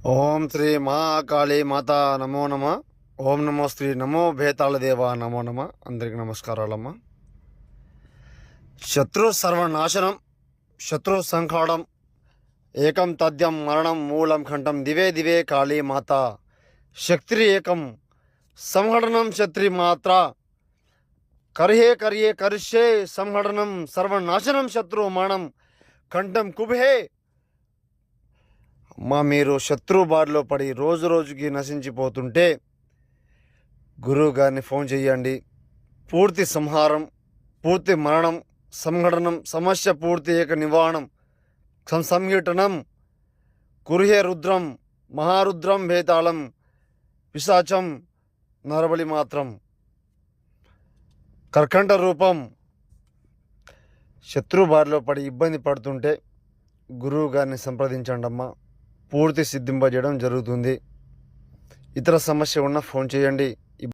ఓం శ్రీ మహాకాళీ మాత నమో నమ. ఓం నమో శ్రీ నమో భేతాళ దేవ నమో నమ. అందరికి నమస్కారాలమ్మ. శత్రు సర్వనాశనం, శత్రు సంహారం, ఏకం తథ్యం మరణం మూలం ఖండం దివే దివే కాళీ మాత. శక్తి ఏకం సంహరణం శత్రి మాత్ర, కర్హే కర్యే కరిష్యే సంహరణం సర్వనాశనం శత్రు మరణం కంఠం కుబే. మీరు శత్రు బారిలో పడి రోజు రోజుకి నశించిపోతుంటే గురువు గారిని ఫోన్ చేయండి. పూర్తి సంహారం, పూర్తి మరణం, సంఘటనం, సమస్య పూర్తి ఏక నివారణం, సంహీటనం, కుర్హే రుద్రం, మహారుద్రం భేతాళం, పిశాచం, నరబలి మాత్రం, కర్కంట రూపం. శత్రు బారిలో పడి ఇబ్బంది పడుతుంటే గురువు గారిని సంప్రదించండి అమ్మా. పూర్తి సిద్ధింపజేయడం జరుగుతుంది. ఇతర సమస్య ఉన్న ఫోన్ చేయండి.